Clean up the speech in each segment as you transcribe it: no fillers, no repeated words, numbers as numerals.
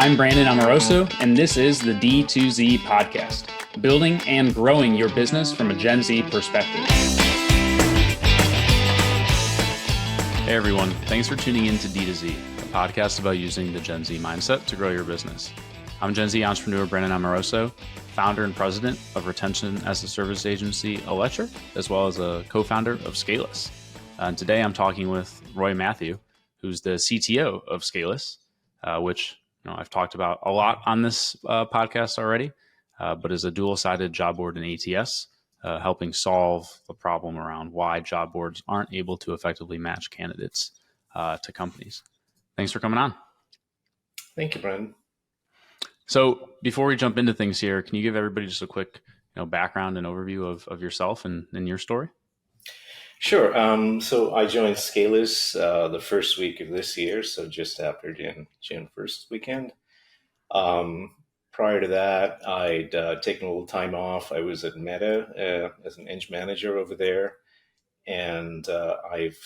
I'm Brandon Amoroso, and this is the D2Z podcast, building and growing your business from a Gen Z perspective. Hey everyone, thanks for tuning in to D2Z, a podcast about using the Gen Z mindset to grow your business. I'm Gen Z entrepreneur Brandon Amoroso, founder and president of Retention as a Service agency Electric, as well as a co-founder of SCALIS. And today I'm talking with Roy Mathew, who's the CTO of SCALIS, which I've talked about a lot on this podcast already, but is a dual-sided job board and ATS, helping solve the problem around why job boards aren't able to effectively match candidates to companies. Thanks for coming on. Thank you, Brandon. So before we jump into things here, can you give everybody just a quick background and overview of yourself and your story? Sure. So I joined SCALIS the first week of this year, so just after June 1st weekend. Prior to that, I'd taken a little time off. I was at Meta as an eng manager over there. And I've,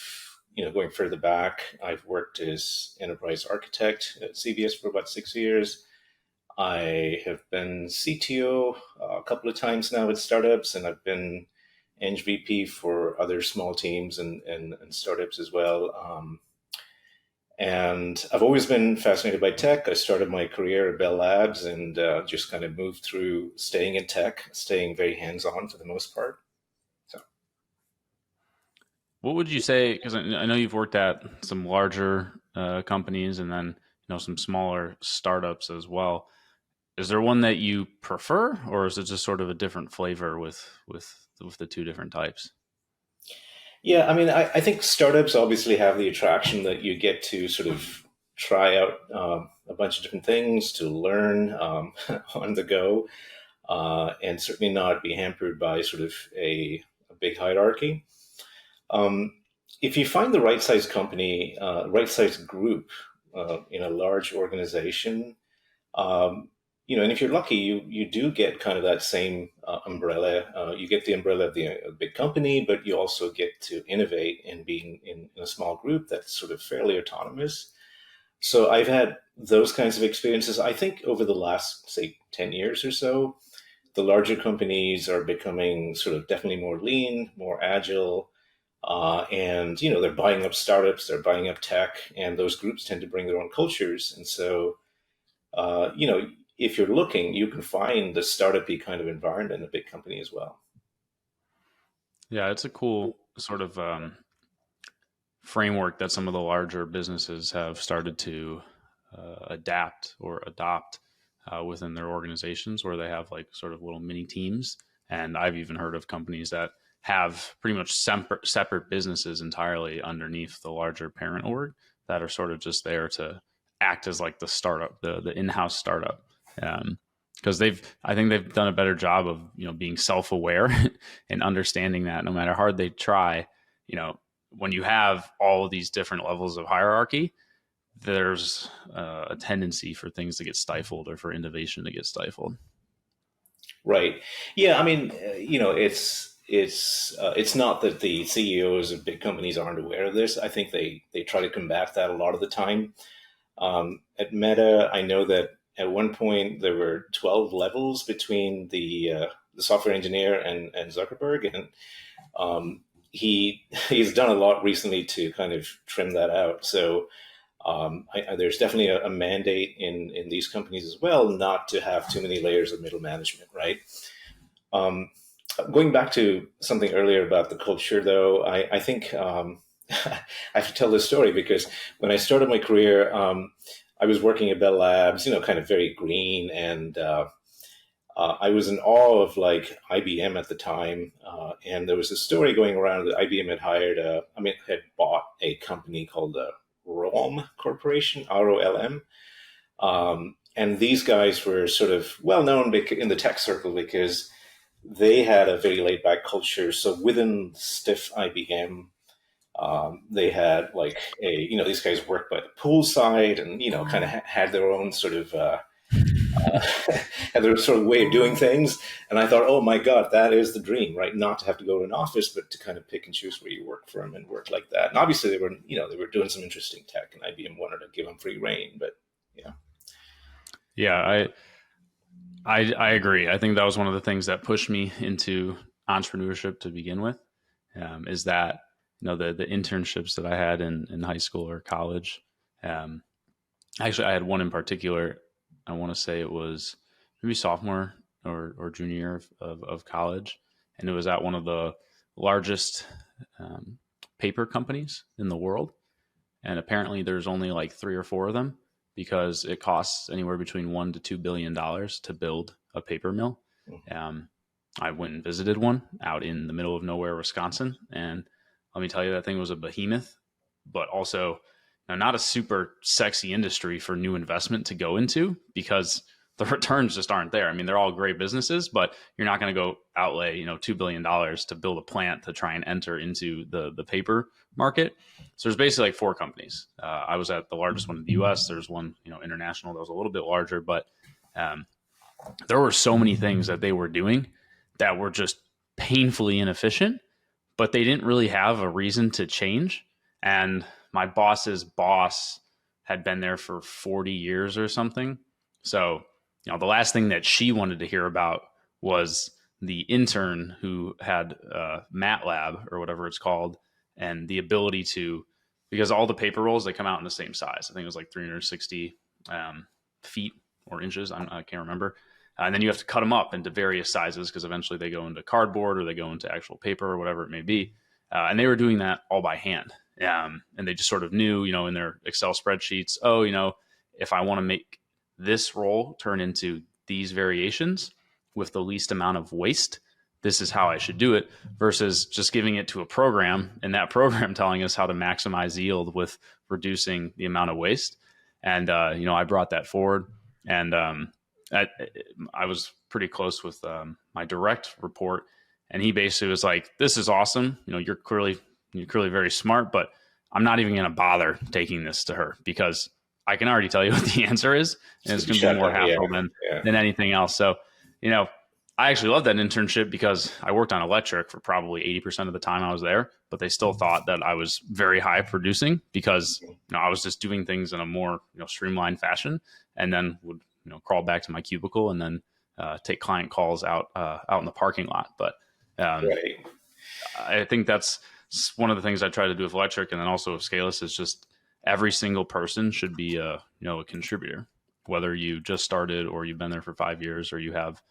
going further back, I've worked as enterprise architect at CVS for about 6 years. I have been CTO a couple of times now at startups, and I've been Eng VP for other small teams and startups as well. And I've always been fascinated by tech. I started my career at Bell Labs and just kind of moved through staying in tech, staying very hands-on for the most part. So, what would you say, because I know you've worked at some larger companies and then some smaller startups as well. Is there one that you prefer, or is it just sort of a different flavor with the two different types? Yeah, I mean, I think startups obviously have the attraction that you get to sort of try out a bunch of different things to learn on the go, and certainly not be hampered by sort of a big hierarchy. If you find the right size company, right size group in a large organization, and if you're lucky, you do get kind of that same umbrella. You get the umbrella of the big company, but you also get to innovate and being in a small group that's sort of fairly autonomous. So I've had those kinds of experiences. I think over the last, say, 10 years or so, the larger companies are becoming sort of definitely more lean, more agile, and they're buying up startups, they're buying up tech, and those groups tend to bring their own cultures. And so, if you're looking, you can find the startup-y kind of environment in a big company as well. Yeah, it's a cool sort of framework that some of the larger businesses have started to adapt or adopt within their organizations, where they have like sort of little mini teams. And I've even heard of companies that have pretty much separate businesses entirely underneath the larger parent org that are sort of just there to act as like the startup, the in-house startup. Because I think they've done a better job of being self-aware and understanding that no matter how hard they try, when you have all of these different levels of hierarchy, there's a tendency for things to get stifled or for innovation to get stifled. Right. Yeah. I mean, it's not that the CEOs of big companies aren't aware of this. I think they try to combat that a lot of the time. At Meta, I know that at one point, there were 12 levels between the software engineer and Zuckerberg, and he's done a lot recently to kind of trim that out. So there's definitely a mandate in these companies as well not to have too many layers of middle management, right? Going back to something earlier about the culture, though, I think I have to tell this story because when I started my career, I was working at Bell Labs, kind of very green, and I was in awe of like IBM at the time. And there was a story going around that IBM had bought a company called ROLM Corporation, ROLM. And these guys were sort of well known in the tech circle because they had a very laid back culture. So within stiff IBM, they had like these guys worked by the poolside and, kind of had their own sort of, had their sort of way of doing things. And I thought, oh my God, that is the dream, right? Not to have to go to an office, but to kind of pick and choose where you work from and work like that. And obviously they were doing some interesting tech and IBM wanted to give them free reign, but yeah. Yeah, I agree. I think that was one of the things that pushed me into entrepreneurship to begin with. Is that the internships that I had in high school or college. Um, Actually, I had one in particular. I want to say it was maybe sophomore or junior year of college, and it was at one of the largest um, paper companies in the world. And apparently, there's only like three or four of them because it costs anywhere between $1 to $2 billion to build a paper mill. Um, I went and visited one out in the middle of nowhere, Wisconsin, and let me tell you, that thing was a behemoth, but also not a super sexy industry for new investment to go into because the returns just aren't there. I mean, they're all great businesses, but you're not going to go outlay $2 billion to build a plant to try and enter into the paper market. So there's basically like four companies. I was at the largest one in the U.S. There's one international that was a little bit larger, but um, there were so many things that they were doing that were just painfully inefficient, but they didn't really have a reason to change. And my boss's boss had been there for 40 years or something. So, the last thing that she wanted to hear about was the intern who had MATLAB or whatever it's called, and the ability to, because all the paper rolls, they come out in the same size. I think it was like 360 feet or inches. I can't remember. And then you have to cut them up into various sizes because eventually they go into cardboard or they go into actual paper or whatever it may be. And they were doing that all by hand. And they just sort of knew, in their Excel spreadsheets, if I want to make this roll turn into these variations with the least amount of waste, this is how I should do it, versus just giving it to a program and that program telling us how to maximize yield with reducing the amount of waste. And, I brought that forward. And I was pretty close with my direct report, and he basically was like, "This is awesome. You're clearly very smart, but I'm not even going to bother taking this to her because I can already tell you what the answer is, and it's going to be more hassle than anything else." So, I actually loved that internship because I worked on electric for probably 80% of the time I was there, but they still thought that I was very high producing because I was just doing things in a more streamlined fashion, and then would crawl back to my cubicle and then take client calls out in the parking lot. But Right. I think that's one of the things I try to do with electric, and then also with Scalis, is just every single person should be a contributor, whether you just started or you've been there for 5 years or you have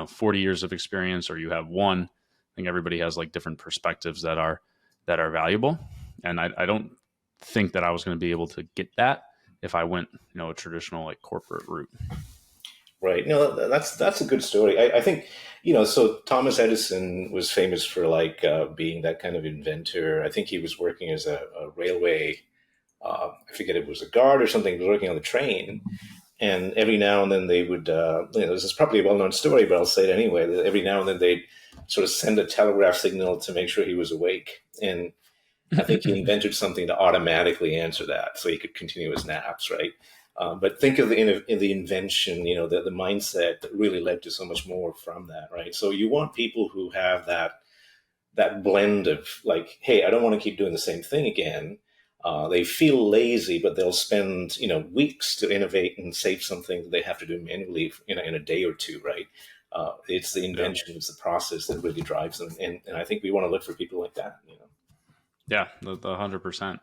40 years of experience or you have one. I think everybody has like different perspectives that are valuable, and I don't think that I was going to be able to get that if I went a traditional like corporate route. Right. No, that's a good story. I think, so Thomas Edison was famous for like being that kind of inventor. I think he was working as a railway, I forget it was a guard or something, he was working on the train. And every now and then they would, this is probably a well-known story, but I'll say it anyway. That every now and then they'd sort of send a telegraph signal to make sure he was awake. And I think he invented something to automatically answer that so he could continue his naps, right? But think of the invention, the mindset that really led to so much more from that, right? So you want people who have that blend of like, hey, I don't want to keep doing the same thing again. They feel lazy, but they'll spend weeks to innovate and save something that they have to do manually in a day or two, right? It's the invention, it's the process that really drives them, and I think we want to look for people like that. Yeah, the 100%.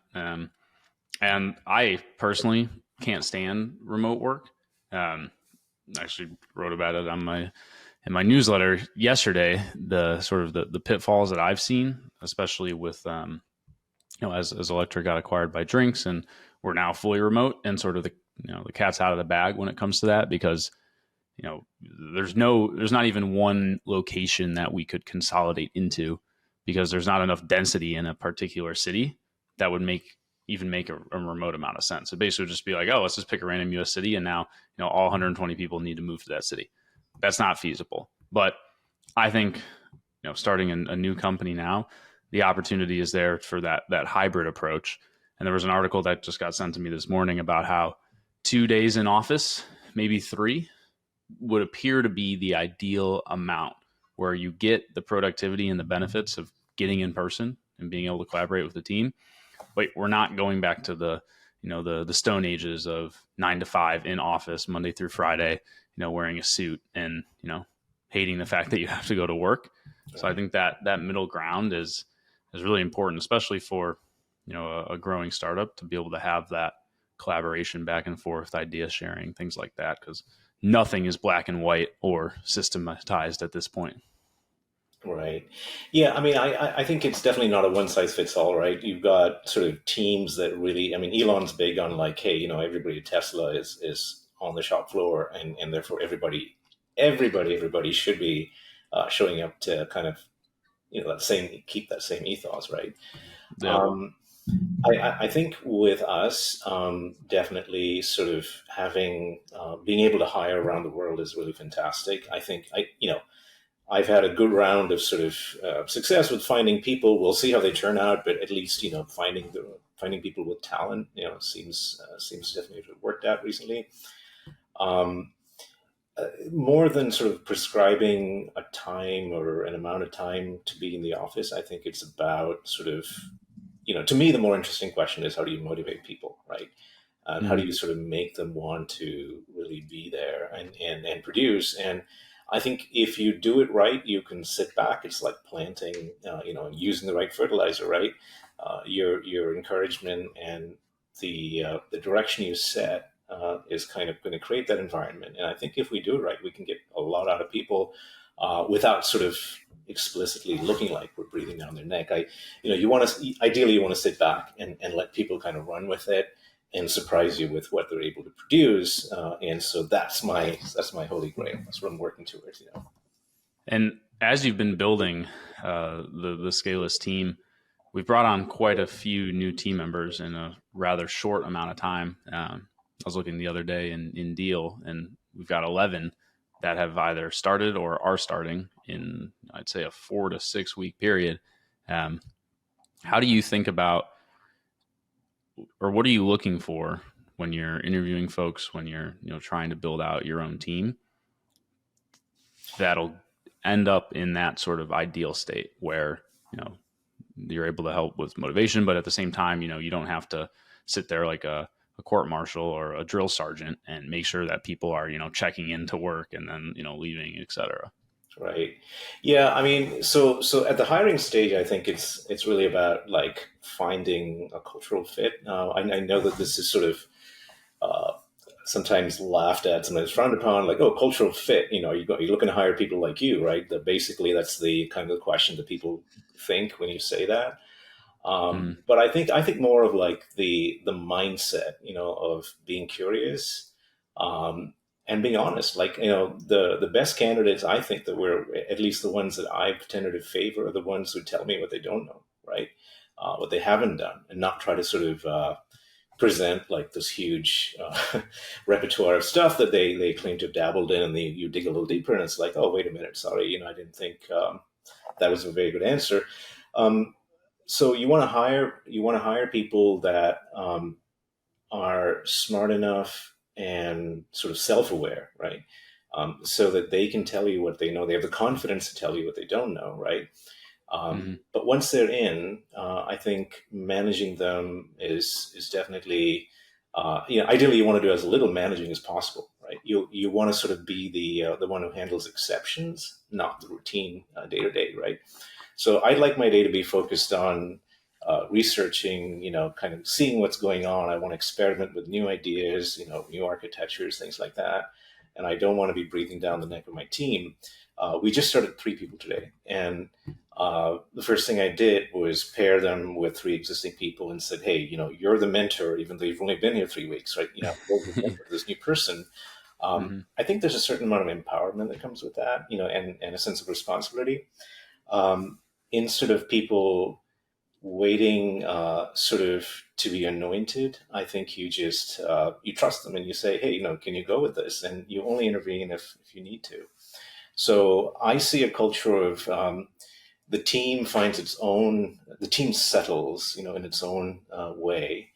And I personally can't stand remote work. Um, I actually wrote about it on in my newsletter yesterday. The sort of the pitfalls that I've seen, especially with as Electric got acquired by Drinks, and we're now fully remote, and sort of the cat's out of the bag when it comes to that, because there's not even one location that we could consolidate into, because there's not enough density in a particular city that would make a remote amount of sense. It basically would just be like, oh, let's just pick a random US city, and now all 120 people need to move to that city. That's not feasible. But I think starting a new company now, the opportunity is there for that hybrid approach. And there was an article that just got sent to me this morning about how 2 days in office, maybe 3, would appear to be the ideal amount, where you get the productivity and the benefits of getting in person and being able to collaborate with the team. But we're not going back to the the Stone Ages of 9 to 5 in office Monday through Friday, wearing a suit and hating the fact that you have to go to work. So I Right. think that middle ground is really important, especially for a growing startup, to be able to have that collaboration back and forth, idea sharing, things like that, because nothing is black and white or systematized at this point. Right. Yeah. I mean, I think it's definitely not a one size fits all, right? You've got sort of teams that really, I mean, Elon's big on like, hey, everybody at Tesla is on the shop floor, and therefore everybody should be showing up to kind of, keep that same ethos, right? Yep. Um, I think with us, definitely sort of being able to hire around the world is really fantastic. I think I've had a good round of sort of success with finding people. We'll see how they turn out, but at least finding people with talent, seems definitely to have worked out recently. Um, More than sort of prescribing a time or an amount of time to be in the office, I think it's about sort of, to me, the more interesting question is how do you motivate people, right? And how do Mm-hmm. you sort of make them want to really be there and produce? And I think if you do it right, you can sit back. It's like planting, and using the right fertilizer, right? Your encouragement and the direction you set is kind of going to create that environment. And I think if we do it right, we can get a lot out of people without sort of explicitly looking like we're breathing down their neck. You want to ideally you want to sit back and let people kind of run with it and surprise you with what they're able to produce. And so that's my holy grail. That's what I'm working towards. And as you've been building the Scalus team, we've brought on quite a few new team members in a rather short amount of time. I was looking the other day in Deal, and we've got 11 that have either started or are starting in, I'd say, a 4 to 6 week period. Um, how do you think about, or what are you looking for when you're interviewing folks, when you're trying to build out your own team that'll end up in that sort of ideal state where you're able to help with motivation, but at the same time, you don't have to sit there like a court marshal or a drill sergeant and make sure that people are, checking into work and then, leaving, etc. Right. Yeah. I mean, so at the hiring stage, I think it's really about like finding a cultural fit. I know that this is sort of uh, sometimes laughed at, sometimes frowned upon, like, oh, cultural fit. You're looking to hire people like you, right? Basically, that's the kind of the question that people think when you say that. Mm-hmm. But I think more of like the mindset, of being curious, um, and being honest. Like, the best candidates, I think that we're at least the ones that I've tended to favor are the ones who tell me what they don't know, right? What they haven't done, and not try to sort of present like this huge repertoire of stuff that they claim to have dabbled in, and you dig a little deeper, and it's like, oh, wait a minute, sorry, I didn't think that was a very good answer. Um, so you want to hire people that are smart enough and sort of self-aware, right? So that they can tell you what they know. They have the confidence to tell you what they don't know, right? Mm-hmm. But once they're in, I think managing them is definitely, ideally you want to do as little managing as possible, right? You want to sort of be the one who handles exceptions, not the routine day to day, right? So I'd like my day to be focused on researching, kind of seeing what's going on. I want to experiment with new ideas, new architectures, things like that. And I don't want to be breathing down the neck of my team. We just started 3 people today, and the first thing I did was pair them with 3 existing people and said, "Hey, you're the mentor, even though you've only been here 3 weeks, right? You're the mentor to this new person." Mm-hmm. I think there's a certain amount of empowerment that comes with that, and a sense of responsibility. Um, Instead of people waiting, sort of to be anointed, I think you trust them and you say, "Hey, can you go with this?" And you only intervene if you need to. So I see a culture of the team settles, in its own way.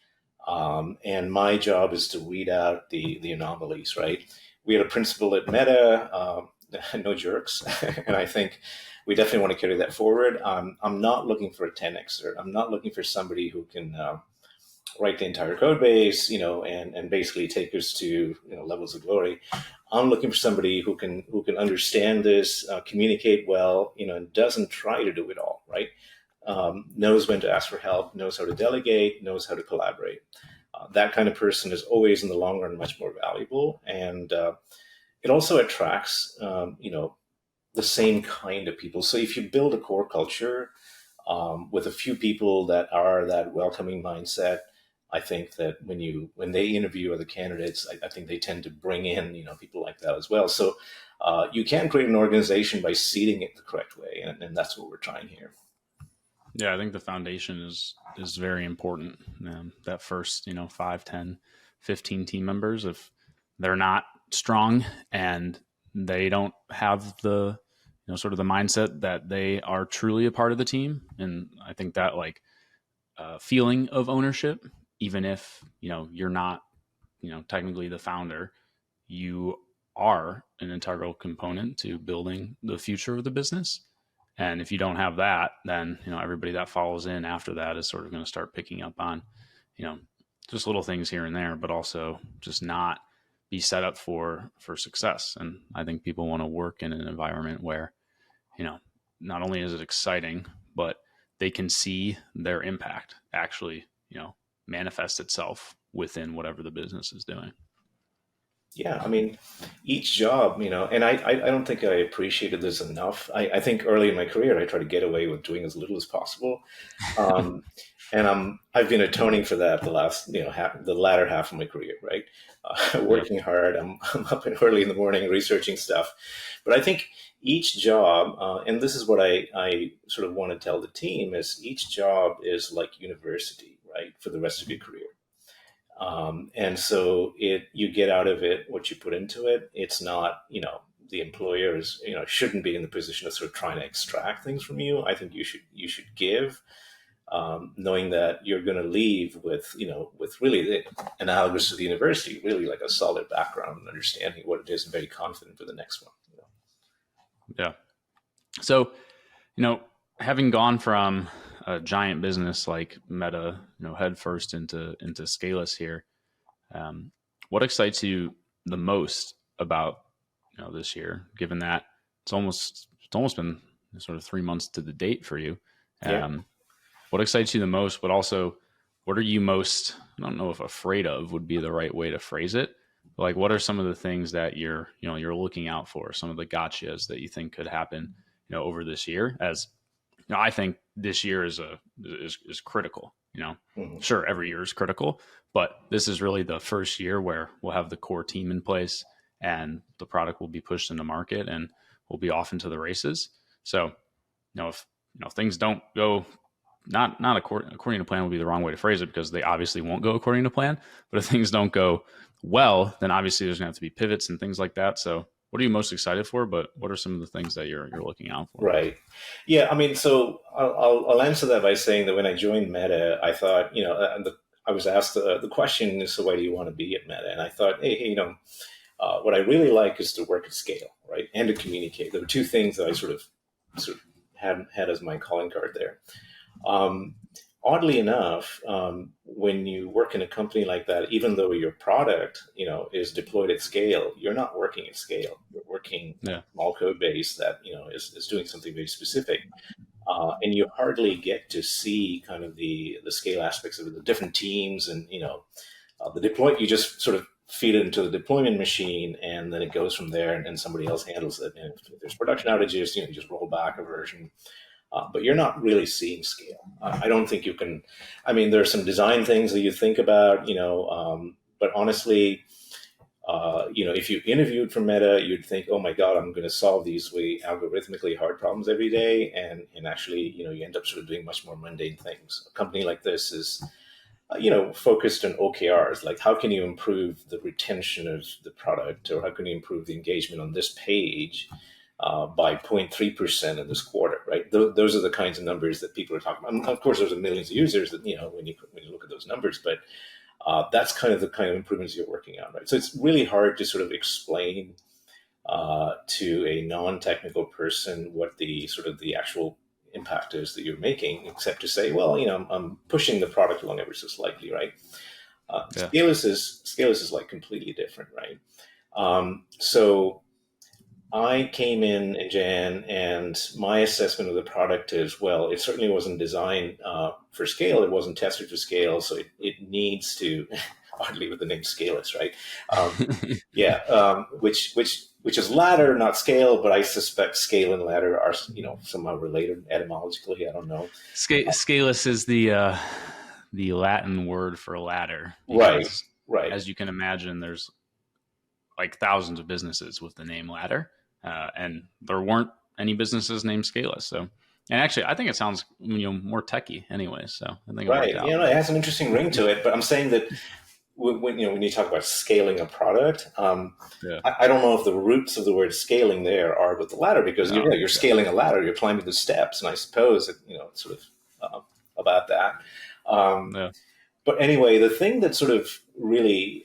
And my job is to weed out the anomalies, right? We had a principle at Meta, no jerks. And I think we definitely want to carry that forward. I'm not looking for a 10xer. I'm not looking for somebody who can write the entire code base, and basically take us to levels of glory. I'm looking for somebody who can understand this, communicate well, and doesn't try to do it all, right? Knows when to ask for help, knows how to delegate, knows how to collaborate. That kind of person is always, in the long run, much more valuable, and it also attracts, the same kind of people. So if you build a core culture with a few people that are that welcoming mindset, I think that when they interview other candidates, I think they tend to bring in people like that as well. So you can create an organization by seeding it the correct way, and that's what we're trying here. Yeah, I think the foundation is very important. That first, 5, 10, 15 team members, if they're not strong and they don't have the, sort of the mindset that they are truly a part of the team. And I think that like feeling of ownership, even if, you're not, technically the founder, you are an integral component to building the future of the business. And if you don't have that, then everybody that follows in after that is sort of going to start picking up on, just little things here and there, but also just not be set up for success. And I think people want to work in an environment where, not only is it exciting, but they can see their impact actually, manifest itself within whatever the business is doing. Yeah, I mean, each job, and I don't think I appreciated this enough. I think early in my career, I tried to get away with doing as little as possible. Um, and I've been atoning for that the latter half of my career, right? Yeah. Working hard. I'm up early in the morning researching stuff. But I think each job, and this is what I sort of want to tell the team, is each job is like university, right, for the rest of your career. And so you get out of it what you put into it. It's not, the employers, shouldn't be in the position of sort of trying to extract things from you. I think you should give, knowing that you're going to leave with really analogous to the university, really like a solid background and understanding what it is, and very confident for the next one. Yeah. So, having gone from a giant business like Meta, headfirst into Scalis here, what excites you the most about this year? Given that it's almost been sort of 3 months to the date for you. Yeah. What excites you the most? But also, what are you most? I don't know if afraid of would be the right way to phrase it. But like, what are some of the things that you're looking out for? Some of the gotchas that you think could happen, over this year, as I think this year is critical. Mhm. Sure, every year is critical, but this is really the first year where we'll have the core team in place and the product will be pushed into market and we'll be off into the races. So, if things don't go not according to plan would be the wrong way to phrase it, because they obviously won't go according to plan. But if things don't go well, then obviously there's gonna have to be pivots and things like that. So what are you most excited for? But what are some of the things that you're looking out for? Right. Yeah. I mean, so I'll answer that by saying that when I joined Meta, I thought, I was asked the question is, so why do you want to be at Meta? And I thought, hey, what I really like is to work at scale, right, and to communicate. There were two things that I sort of had as my calling card there. Um, Oddly enough, when you work in a company like that, even though your product, is deployed at scale, you're not working at scale. You're working on Yeah. a small code base that is doing something very specific, and you hardly get to see kind of the scale aspects of it, the different teams, and the deploy. You just sort of feed it into the deployment machine, and then it goes from there, and somebody else handles it. And if there's production outages, you just roll back a version. But you're not really seeing scale. I don't think you can. I mean, there are some design things that you think about, but honestly, if you interviewed for Meta, you'd think, oh my God, I'm going to solve these way algorithmically hard problems every day. And actually, you end up sort of doing much more mundane things. A company like this is, focused on OKRs, like how can you improve the retention of the product, or how can you improve the engagement on this page by 0.3% in this quarter, right? Those are the kinds of numbers that people are talking about. And of course, there's millions of users that, when you look at those numbers, but that's kind of the kind of improvements you're working on, right? So it's really hard to sort of explain to a non-technical person what the sort of the actual impact is that you're making, except to say, well, I'm pushing the product along ever so slightly, right? Yeah. Scalis is like completely different, right? So I came in Jan, and my assessment of the product is, well, it certainly wasn't designed for scale. It wasn't tested for scale, so it needs to, oddly with the name Scalis, right? Um, yeah, which is ladder, not scale, but I suspect scale and ladder are somehow related etymologically. I don't know. Scalus is the Latin word for ladder Right, because, right, as you can imagine, there's like thousands of businesses with the name ladder, and there weren't any businesses named Scalus. So, and actually, I think it sounds more techie, anyways. So I think it worked right. out. It has an interesting ring to it, but I'm saying that when you talk about scaling a product, Yeah. I don't know if the roots of the word scaling there are with the ladder, because No. you're scaling a ladder, you're climbing the steps, and I suppose it's sort of about that. Um, Yeah. but anyway, the thing that sort of really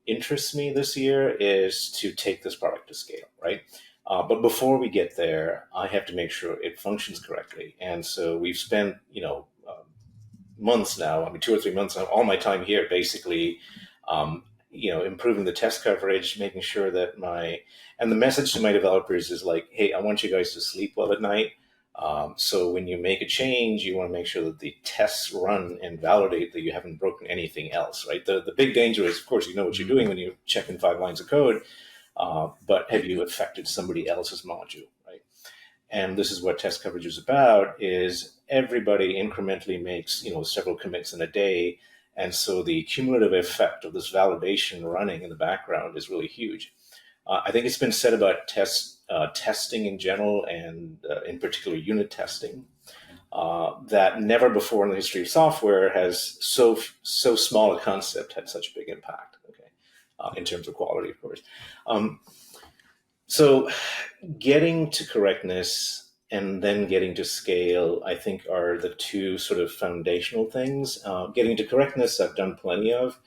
interests me this year is to take this product to scale, right? But before we get there, I have to make sure it functions correctly, and so we've spent months now, I mean 2 or 3 months now, all my time here basically, improving the test coverage, making sure that and the message to my developers is like, hey, I want you guys to sleep well at night. So when you make a change, you want to make sure that the tests run and validate that you haven't broken anything else, right? The big danger is, of course, you know what you're Mhm. doing when you check in 5 lines of code, but have you affected somebody else's module, right? And this is what test coverage is about: is everybody incrementally makes several commits in a day, and so the cumulative effect of this validation running in the background is really huge. I think it's been said about testing in general, and in particular unit testing, that never before in the history of software has so small a concept had such a big impact. Okay, in terms of quality, of course. Um, so getting to correctness and then getting to scale, I think, are the two sort of foundational things. Getting to correctness, I've done plenty of.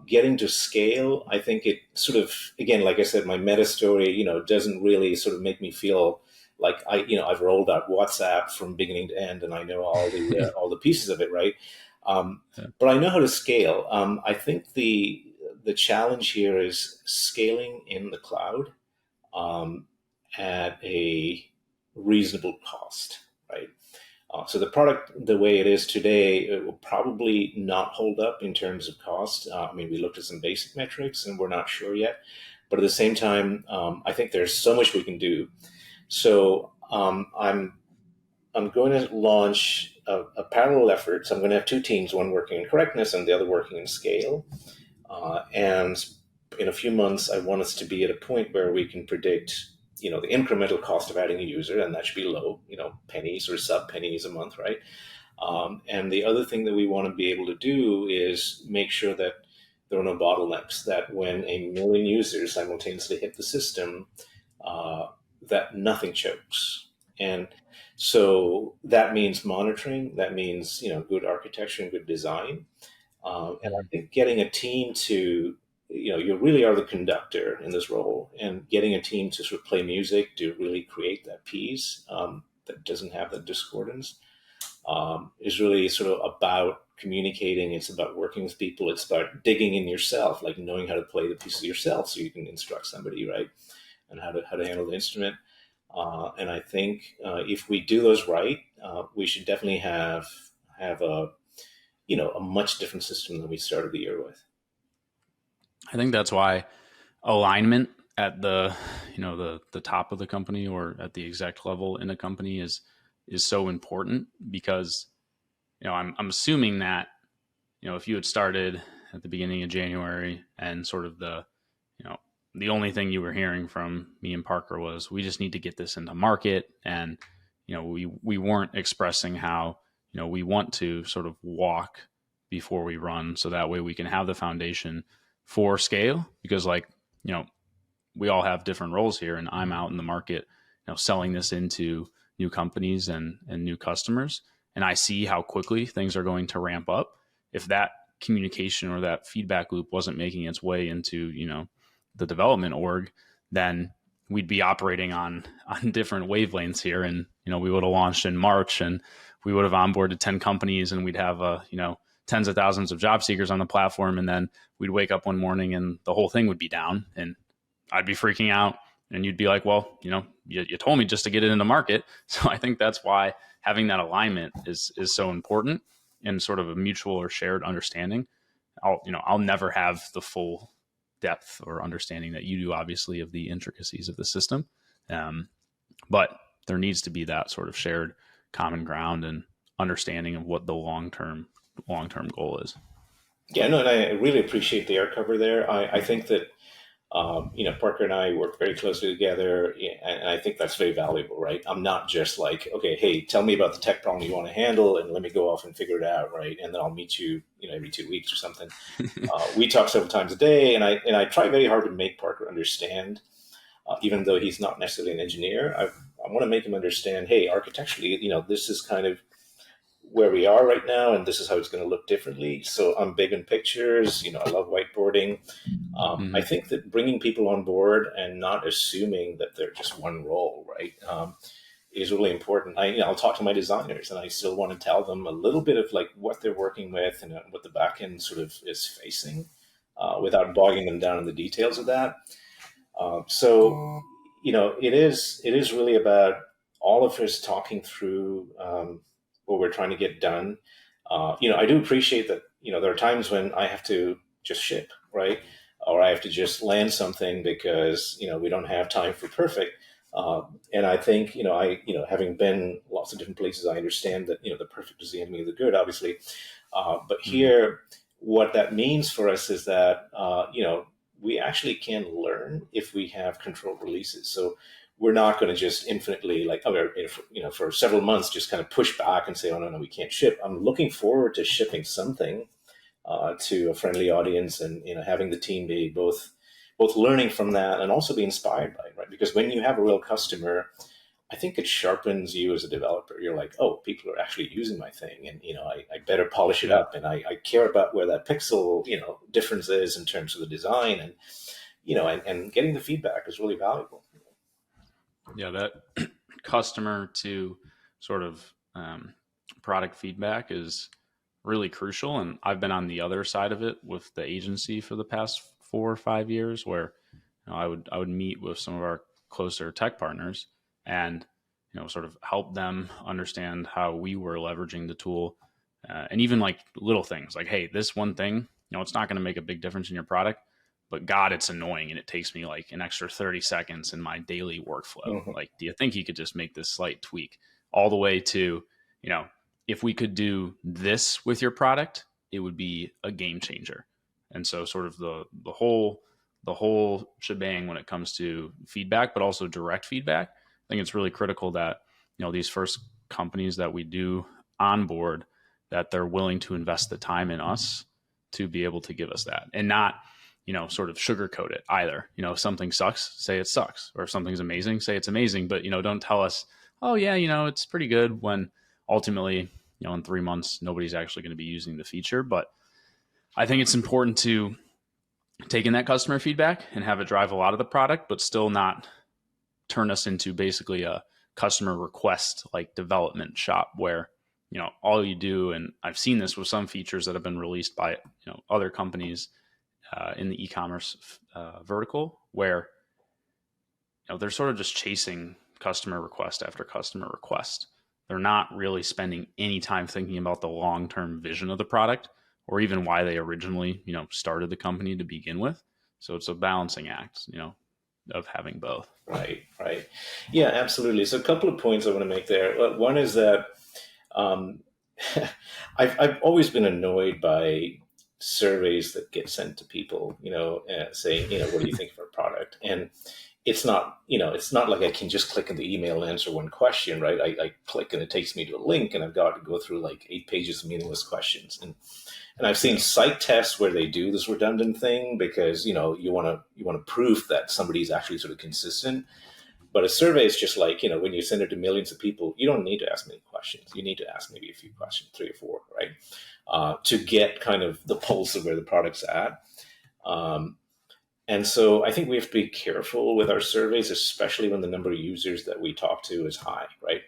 Getting to scale, I think it sort of, again, like I said, my meta story, doesn't really sort of make me feel like I've rolled out WhatsApp from beginning to end, and I know all the pieces of it, right? Yeah. But I know how to scale. I think the challenge here is scaling in the cloud, um, at a reasonable cost, right? So the product, the way it is today, it will probably not hold up in terms of cost. I mean, we looked at some basic metrics, and we're not sure yet. But at the same time, I think there's so much we can do. So I'm going to launch a parallel effort. So I'm going to have two teams: one working in correctness and the other working in scale. And in a few months, I want us to be at a point where we can predict, the incremental cost of adding a user, and that should be low, pennies or sub pennies a month, right? And the other thing that we want to be able to do is make sure that there are no bottlenecks, that when 1 million users simultaneously hit the system, uh, that nothing chokes. And so that means monitoring, that means, good architecture and good design. And I Mhm. think getting a team to, you really are the conductor in this role, and getting a team to sort of play music to really create that piece, that doesn't have the discordance, is really sort of about communicating. It's about working with people. It's about digging in yourself, like knowing how to play the pieces yourself so you can instruct somebody, right? And how to handle the instrument. And I think if we do those right, we should definitely have a much different system than we started the year with. I think that's why alignment at the top of the company or at the exec level in a company is so important because I'm assuming that if you had started at the beginning of January and sort of you know the only thing you were hearing from me and Parker was we just need to get this into market, and we weren't expressing how we want to sort of walk before we run, so that way we can have the foundation for scale, because like you know we all have different roles here, and I'm out in the market selling this into new companies and new customers, and I see how quickly things are going to ramp up. If that communication or that feedback loop wasn't making its way into the development org, then we'd be operating on different wavelengths here. And, we would have launched in March and we would have onboarded 10 companies and we'd have, tens of thousands of job seekers on the platform. And then we'd wake up one morning and the whole thing would be down and I'd be freaking out. And you'd be like, well, you told me just to get it in the market. So I think that's why having that alignment is so important and sort of a mutual or shared understanding. I'll never have the full depth or understanding that you do, obviously, of the intricacies of the system. But there needs to be that sort of shared common ground and understanding of what the long-term goal is. Yeah, no, and I really appreciate the air cover there. I think that Parker and I work very closely together, and I think that's very valuable, right? I'm not just like, okay, hey, tell me about the tech problem you want to handle, and let me go off and figure it out, right? And then I'll meet you, every 2 weeks or something. We talk several times a day, and I try very hard to make Parker understand, even though he's not necessarily an engineer. I want to make him understand, hey, architecturally, this is kind of where we are right now, and this is how it's going to look differently. So I'm big in pictures. I love whiteboarding. I think that bringing people on board and not assuming that they're just one role, right, is really important. I'll talk to my designers, and I still want to tell them a little bit of like what they're working with and what the back end sort of is facing, without bogging them down in the details of that. So it is really about all of us talking through what we're trying to get done. I do appreciate that. There are times when I have to just ship, right? Or I have to just land something because, we don't have time for perfect. And I think, having been lots of different places, I understand that, the perfect is the enemy of the good, obviously. But here, what that means for us is that, we actually can learn if we have controlled releases. So we're not going to just infinitely for several months, just kind of push back and say, oh, no, we can't ship. I'm looking forward to shipping something to a friendly audience and, having the team be both learning from that and also be inspired by it, right? Because when you have a real customer, I think it sharpens you as a developer. You're like, oh, people are actually using my thing, and I better polish it up, and I care about where that pixel difference is in terms of the design, and and getting the feedback is really valuable. Yeah, that customer to sort of product feedback is really crucial. And I've been on the other side of it with the agency for the past 4 or 5 years, where I would meet with some of our closer tech partners and sort of help them understand how we were leveraging the tool, and even like little things like, hey, this one thing, it's not going to make a big difference in your product, but God, it's annoying, and it takes me like an extra 30 seconds in my daily workflow. Mm-hmm. Like, do you think you could just make this slight tweak, all the way to, if we could do this with your product, it would be a game changer. And so sort of the whole shebang when it comes to feedback, but also direct feedback. I think it's really critical that, these first companies that we do onboard, that they're willing to invest the time in us to be able to give us that, and not, sort of sugarcoat it either. If something sucks, say it sucks, or if something's amazing, say it's amazing, but, don't tell us, oh yeah, it's pretty good, when ultimately, in 3 months, nobody's actually going to be using the feature. But I think it's important to take in that customer feedback and have it drive a lot of the product, but still not turn us into basically a customer request like development shop where, all you do, and I've seen this with some features that have been released by, other companies in the e-commerce vertical, where, they're sort of just chasing customer request after customer request. They're not really spending any time thinking about the long-term vision of the product, or even why they originally, started the company to begin with. So it's a balancing act, of having both. Right. Yeah, absolutely. So a couple of points I want to make there. One is that I've always been annoyed by surveys that get sent to people, saying, what do you think of our product? And it's not like I can just click in the email and answer one question, right? I click and it takes me to a link, and I've got to go through like 8 pages of meaningless questions. And I've seen site tests where they do this redundant thing because, you want to prove that somebody's actually sort of consistent. But a survey is just like, when you send it to millions of people, you don't need to ask many questions. You need to ask maybe a few questions, 3 or 4, right? To get kind of the pulse of where the product's at. And so I think we have to be careful with our surveys, especially when the number of users that we talk to is high, right?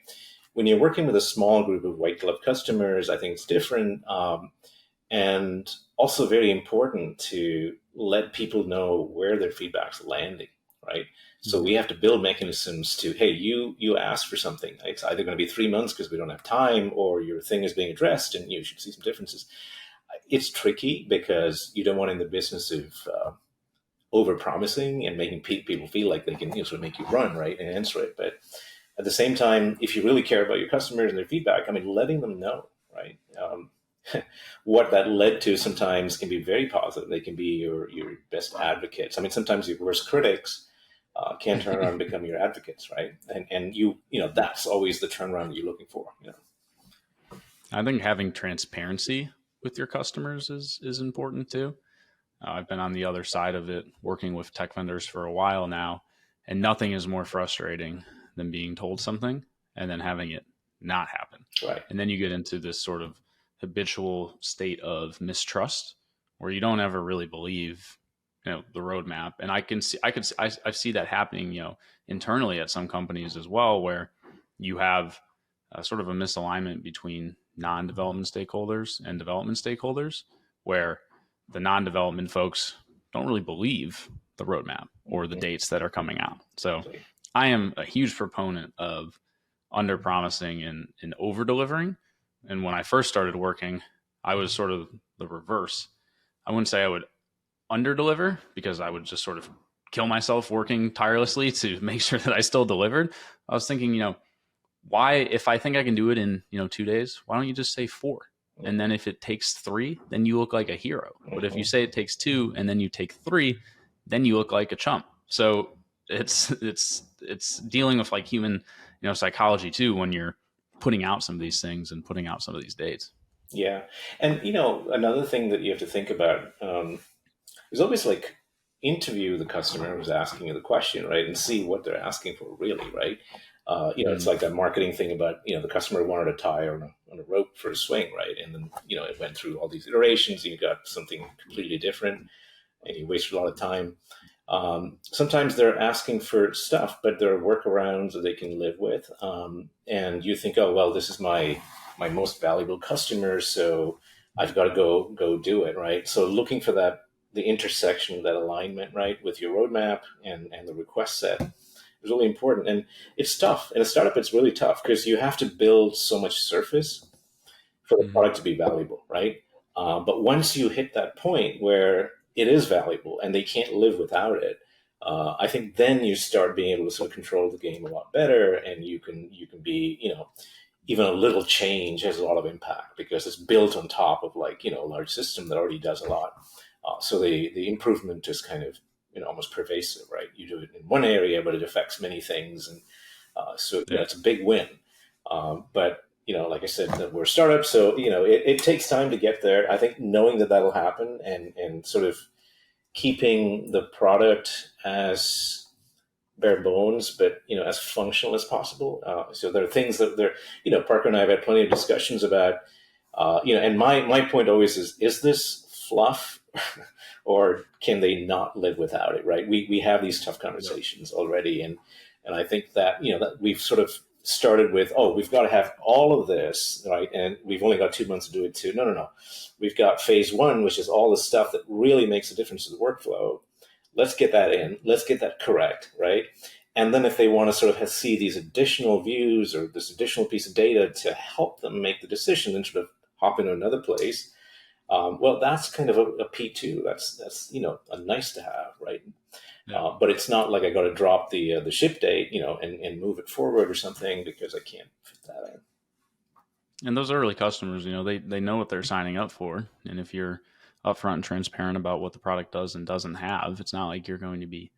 When you're working with a small group of white glove customers, I think it's different. And also very important to let people know where their feedback's landing, right? So we have to build mechanisms to, hey, you asked for something. It's either going to be 3 months because we don't have time, or your thing is being addressed and you should see some differences. It's tricky because you don't want in the business of over promising and making people feel like they can sort of make you run, right, and answer it. But at the same time, if you really care about your customers and their feedback, I mean, letting them know, right? What that led to sometimes can be very positive. They can be your best advocates. I mean, sometimes your worst critics can turn around and become your advocates, right? And that's always the turnaround that you're looking for. I think having transparency with your customers is important too. I've been on the other side of it, working with tech vendors for a while now, and nothing is more frustrating than being told something and then having it not happen. Right. And then you get into this sort of habitual state of mistrust where you don't ever really believe, the roadmap. And I see that happening, internally at some companies as well, where you have sort of a misalignment between non-development stakeholders and development stakeholders, where the non-development folks don't really believe the roadmap or the dates that are coming out. So I am a huge proponent of under promising and over delivering. And when I first started working, I was sort of the reverse. I wouldn't say I would under deliver because I would just sort of kill myself working tirelessly to make sure that I still delivered. I was thinking, why, if I think I can do it in, 2 days, why don't you just say 4? And then if it takes 3, then you look like a hero. But if you say it takes 2 and then you take 3, then you look like a chump. So it's dealing with like human, psychology too, when you're putting out some of these things and putting out some of these dates. Yeah. And, another thing that you have to think about is always like interview the customer who's asking you the question, right? And see what they're asking for really, right? It's like that marketing thing about, the customer wanted a tie on a rope for a swing, right? And then, it went through all these iterations. You got something completely different and you wasted a lot of time. Sometimes they're asking for stuff, but there are workarounds that they can live with. And you think, oh, well, this is my most valuable customer, so I've got to go do it, right? So looking for the intersection of that alignment, right, with your roadmap and the request set is really important. And it's tough. In a startup, it's really tough because you have to build so much surface for the product to be valuable, right? But once you hit that point where it is valuable and they can't live without it, I think then you start being able to sort of control the game a lot better, and you can be, even a little change has a lot of impact because it's built on top of like, a large system that already does a lot. So the improvement is kind of, almost pervasive, right? You do it in one area, but it affects many things. And it's a big win. But, like I said, we're startups, so, it takes time to get there. I think knowing that that'll happen and sort of keeping the product as bare bones, but, as functional as possible. So there are things that Parker and I have had plenty of discussions about, and my point always is this fluff or can they not live without it, right? We have these tough conversations already. And I think that, that we've sort of started with, oh, we've got to have all of this, right? And we've only got 2 months to do it too. No. We've got phase 1, which is all the stuff that really makes a difference to the workflow. Let's get that in. Let's get that correct, right? And then if they want to sort of see these additional views or this additional piece of data to help them make the decision and sort of hop into another place, well, that's kind of a P2. That's a nice to have, right? Yeah. But it's not like I got to drop the ship date, and move it forward or something because I can't fit that in. And those early customers, they know what they're signing up for. And if you're upfront and transparent about what the product does and doesn't have, it's not like you're going to be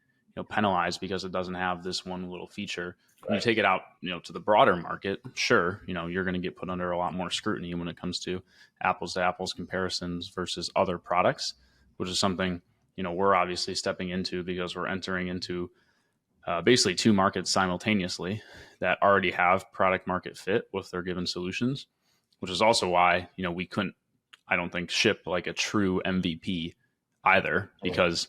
penalized because it doesn't have this one little feature. When you take it out, to the broader market, sure, you're going to get put under a lot more scrutiny when it comes to apples to apples comparisons versus other products, which is something, we're obviously stepping into because we're entering into basically 2 markets simultaneously that already have product market fit with their given solutions, which is also why, we couldn't, I don't think, ship like a true MVP either, because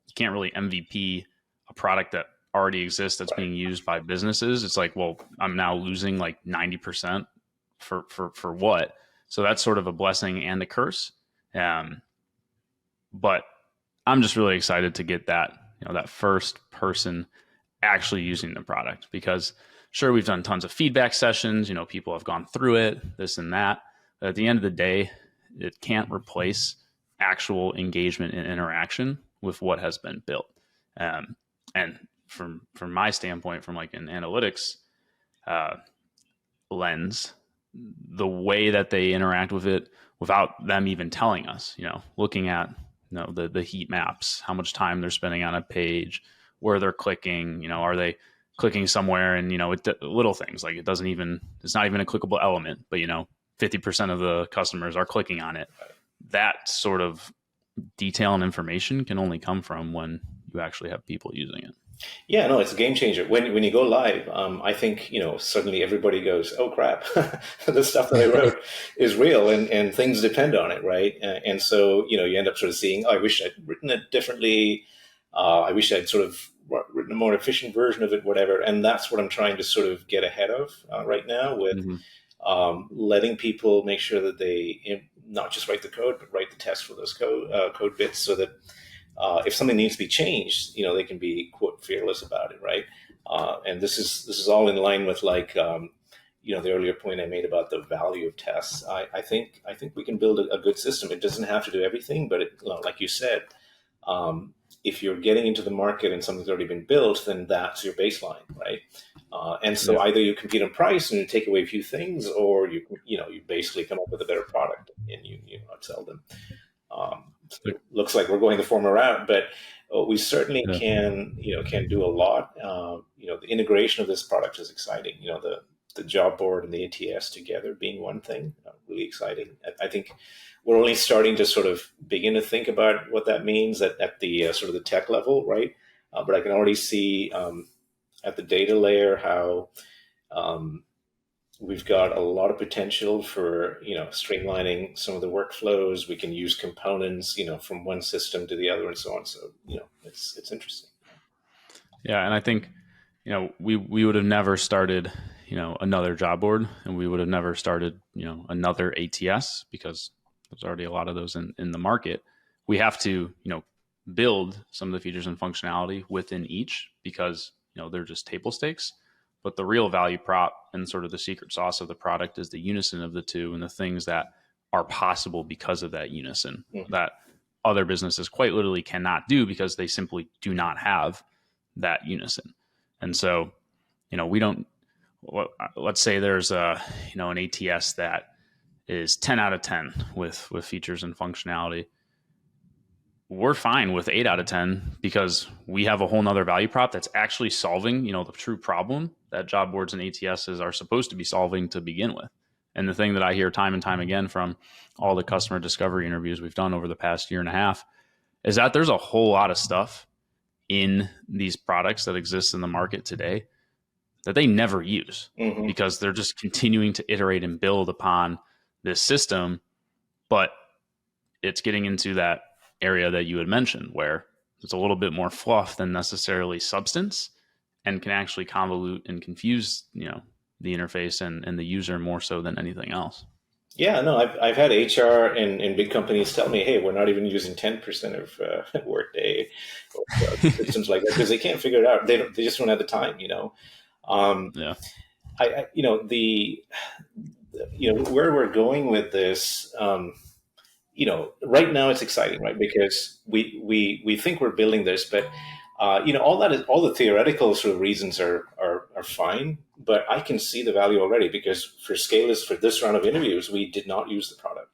you can't really MVP a product that already exists that's being used by businesses. It's like, well, I'm now losing like 90% for what? So that's sort of a blessing and a curse. But I'm just really excited to get that, that first person actually using the product, because sure, we've done tons of feedback sessions, people have gone through it, this and that. But at the end of the day, it can't replace actual engagement and interaction with what has been built. And from my standpoint, from like an analytics lens, the way that they interact with it without them even telling us, looking at the heat maps, how much time they're spending on a page, where they're clicking, are they clicking somewhere, and little things like it's not even a clickable element, but 50% of the customers are clicking on it. That sort of detail and information can only come from when you actually have people using it. Yeah, no, it's a game changer. When you go live, I think, suddenly everybody goes, oh crap, the stuff that I wrote is real, and things depend on it, right? And so, you end up sort of seeing, oh, I wish I'd written it differently. I wish I'd sort of written a more efficient version of it, whatever. And that's what I'm trying to sort of get ahead of right now with letting people make sure that they not just write the code, but write the test for those code bits, so that if something needs to be changed, they can be, quote, fearless about it, right? And this is all in line with like the earlier point I made about the value of tests. I think we can build a good system. It doesn't have to do everything, but like you said, if you're getting into the market and something's already been built, then that's your baseline, right? And so either you compete on price and you take away a few things, or you basically come up with a better product and you outsell them. It looks like we're going the former route, but we certainly can do a lot. The integration of this product is exciting. The job board and the ATS together being one thing, really exciting. I think we're only starting to sort of begin to think about what that means at the sort of the tech level, right? But I can already see at the data layer how we've got a lot of potential for streamlining some of the workflows. We can use components from one system to the other and so on. So it's interesting. Yeah, and I think we would have never started another job board, and we would have never started another ATS, because there's already a lot of those in the market. We have to build some of the features and functionality within each, because they're just table stakes. But the real value prop and sort of the secret sauce of the product is the unison of the two, and the things that are possible because of that unison that other businesses quite literally cannot do, because they simply do not have that unison. And so, we don't, let's say there's an ATS that is 10 out of 10 with features and functionality. We're fine with 8 out of 10, because we have a whole nother value prop that's actually solving, the true problem that job boards and ATSs are supposed to be solving to begin with. And the thing that I hear time and time again from all the customer discovery interviews we've done over the past year and a half is that there's a whole lot of stuff in these products that exist in the market today that they never use, because they're just continuing to iterate and build upon this system. But it's getting into that area that you had mentioned, where it's a little bit more fluff than necessarily substance, and can actually convolute and confuse the interface and the user more so than anything else. Yeah, no, I've had HR and big companies tell me, hey, we're not even using 10% of Workday or systems like that, because they can't figure it out. They just don't have the time, where we're going with this, right now it's exciting, right? Because we think we're building this, but all the theoretical sort of reasons are fine, but I can see the value already, because for Scalis, for this round of interviews, we did not use the product.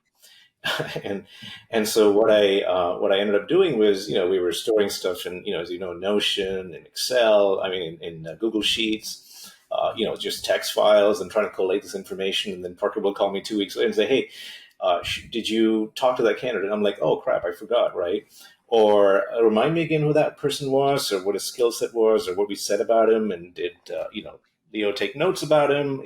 and so what I ended up doing was, we were storing stuff in, as Notion and Excel, in Google Sheets, just text files, and trying to collate this information. And then Parker will call me 2 weeks later and say, hey, did you talk to that candidate? I'm like, oh crap, I forgot, right? Or remind me again who that person was, or what his skill set was, or what we said about him, and did Leo take notes about him.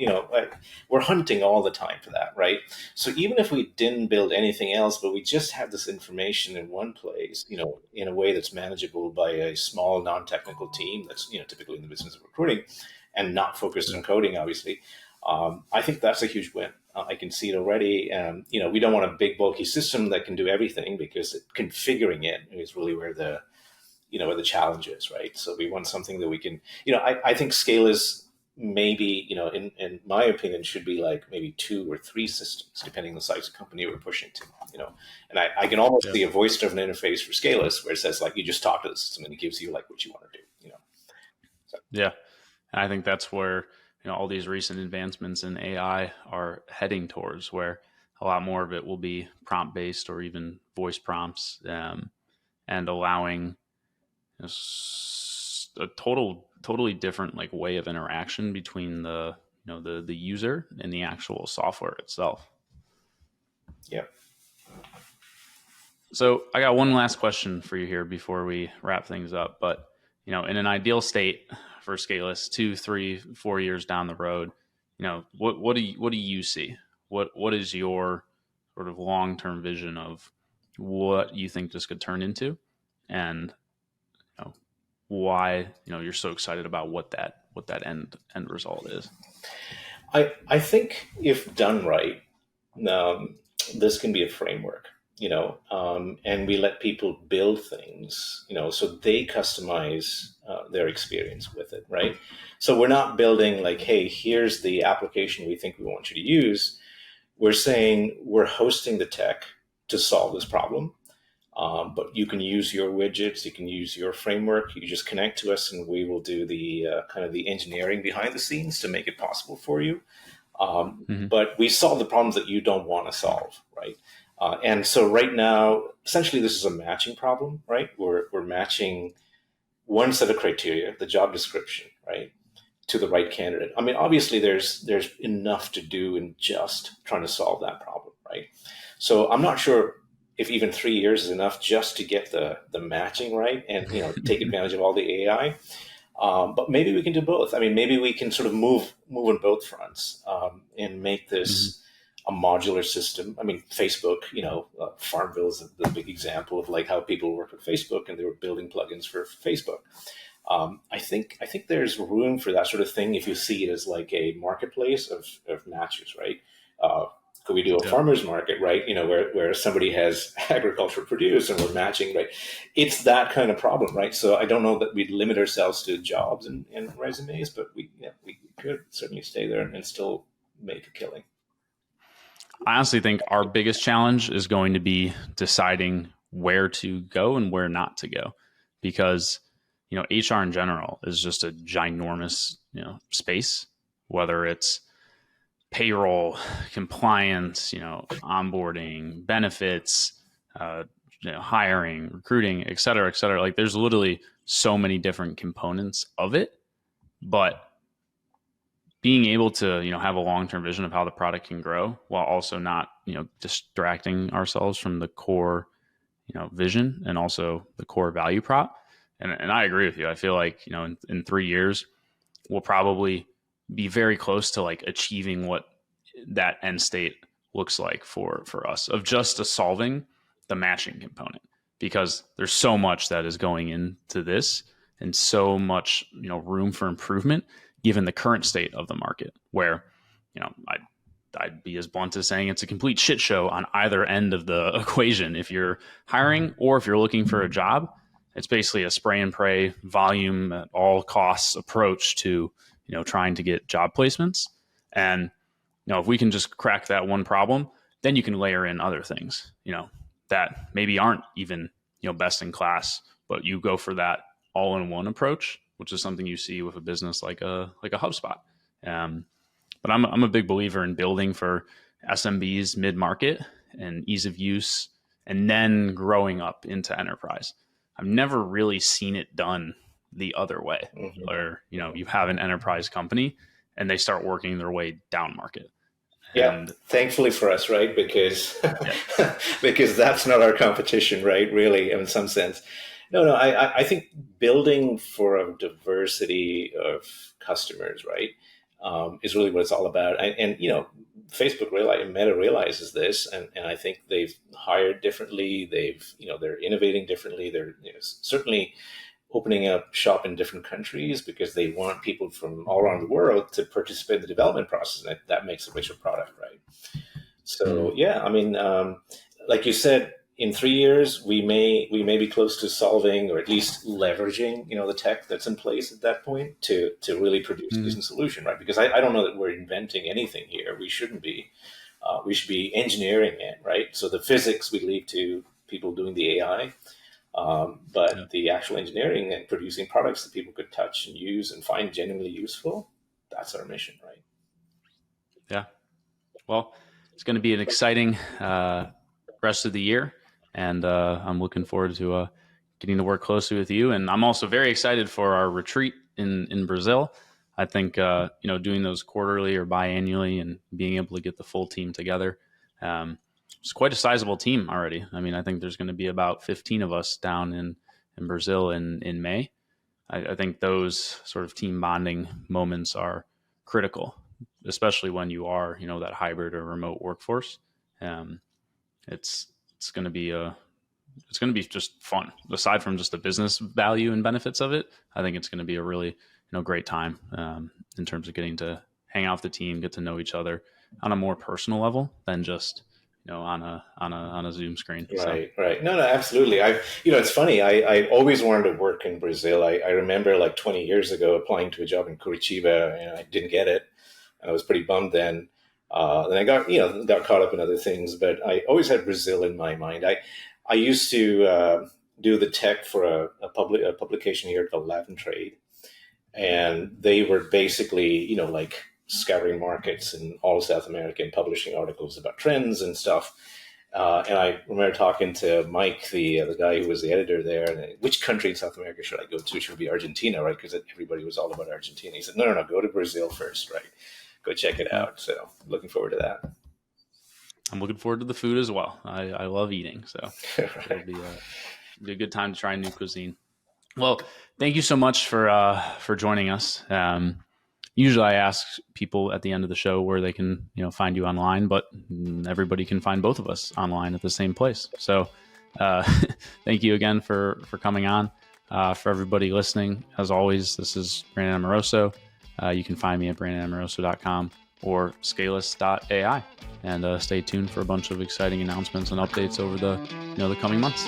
We're hunting all the time for that, right? So even if we didn't build anything else, but we just have this information in one place, in a way that's manageable by a small non-technical team that's, typically in the business of recruiting and not focused on coding, obviously. I think that's a huge win. I can see it already. We don't want a big bulky system that can do everything, because configuring it is really where the challenge is, right? So we want something that we can, I think Scalis maybe, in my opinion, should be like maybe 2 or 3 systems, depending on the size of company we're pushing to. And I can almost see a voice-driven interface for Scalis where it says like, you just talk to the system and it gives you like what you want to do. So. Yeah. And I think that's where, all these recent advancements in AI are heading towards, where a lot more of it will be prompt based or even voice prompts, and allowing a totally different like way of interaction between the user and the actual software itself. Yeah. So I got one last question for you here before we wrap things up. But in an ideal state for Scalis, 2, 3, 4 years down the road, what do you see? What is your sort of long-term vision of what you think this could turn into, and why you're so excited about what that end result is? I think if done right, this can be a framework, and we let people build things, so they customize their experience with it, right? So we're not building like, hey, here's the application we think we want you to use. We're saying we're hosting the tech to solve this problem. But you can use your widgets, you can use your framework, you just connect to us and we will do the kind of the engineering behind the scenes to make it possible for you. But we solve the problems that you don't want to solve, right? And so right now, essentially this is a matching problem, right? We're matching one set of criteria, the job description, right, to the right candidate. I mean, obviously there's enough to do in just trying to solve that problem, right? So I'm not sure if even 3 years is enough just to get the matching right and take advantage of all the AI. But maybe we can do both. I mean, maybe we can sort of move on both fronts, and make this a modular system. I mean, Facebook, Farmville is the big example of like how people work with Facebook and they were building plugins for Facebook. I think there's room for that sort of thing if you see it as like a marketplace of matches, right? Could we do a farmer's market, right? Where somebody has agricultural produce and we're matching, right? It's that kind of problem, right? So I don't know that we'd limit ourselves to jobs and resumes, but we could certainly stay there and still make a killing. I honestly think our biggest challenge is going to be deciding where to go and where not to go, because HR in general is just a ginormous space, whether it's payroll, compliance, onboarding, benefits, hiring, recruiting, et cetera, et cetera. Like there's literally so many different components of it, but being able to, have a long-term vision of how the product can grow while also not, distracting ourselves from the core, vision and also the core value prop. And I agree with you. I feel like, in 3 years, we'll probably be very close to like achieving what that end state looks like for us, of just solving the matching component, because there's so much that is going into this and so much, room for improvement given the current state of the market, where, I'd be as blunt as saying it's a complete shit show on either end of the equation. If you're hiring or if you're looking for a job, it's basically a spray and pray, volume at all costs approach to, trying to get job placements. And, if we can just crack that one problem, then you can layer in other things, that maybe aren't even, best in class, but you go for that all-in-one approach, which is something you see with a business like a HubSpot. But I'm a big believer in building for SMBs, mid-market, and ease of use, and then growing up into enterprise. I've never really seen it done the other way, where you have an enterprise company and they start working their way down market. Yeah, and thankfully for us, right? Because because that's not our competition, right? Really, in some sense. No, I think building for a diversity of customers, right? is really what it's all about. And Facebook Meta realizes this, and I think they've hired differently. They're innovating differently. They're certainly opening up shop in different countries because they want people from all around the world to participate in the development process. And that makes a richer product, right? So yeah, I mean, like you said, in 3 years we may be close to solving, or at least leveraging, the tech that's in place at that point to really produce a decent solution, right? Because I don't know that we're inventing anything here. We shouldn't be. We should be engineering it, right? So the physics we leave to people doing the AI, but the actual engineering and producing products that people could touch and use and find genuinely useful, that's our mission, right? Yeah. Well, it's going to be an exciting rest of the year, and I'm looking forward to getting to work closely with you. And I'm also very excited for our retreat in Brazil. I think doing those quarterly or biannually and being able to get the full team together. It's quite a sizable team already. I mean, I think there's going to be about 15 of us down in Brazil in May. I think those sort of team bonding moments are critical, especially when you are, that hybrid or remote workforce. It's going to be just fun. Aside from just the business value and benefits of it, I think it's going to be a really, great time in terms of getting to hang out with the team, get to know each other on a more personal level than just, on a Zoom screen. Right, so. Right. No, absolutely. It's funny. I always wanted to work in Brazil. I remember like 20 years ago applying to a job in Curitiba, and I didn't get it. And I was pretty bummed then. Then I got caught up in other things, but I always had Brazil in my mind. I used to do the tech for a publication here called Lab and Trade, and they were basically like scouring markets in all of South America and publishing articles about trends and stuff. And I remember talking to Mike, the guy who was the editor there, and which country in South America should I go to? Should it be Argentina, right? Because everybody was all about Argentina. He said, no, go to Brazil first, right? Go check it out. So looking forward to that. I'm looking forward to the food as well. I love eating, so right. It'll be a good time to try new cuisine. Well, thank you so much for joining us. Usually I ask people at the end of the show where they can, find you online, but everybody can find both of us online at the same place. So thank you again for coming on. For everybody listening, as always, this is Brandon Amoroso. You can find me at brandonamoroso.com or scalis.ai, and stay tuned for a bunch of exciting announcements and updates over the coming months.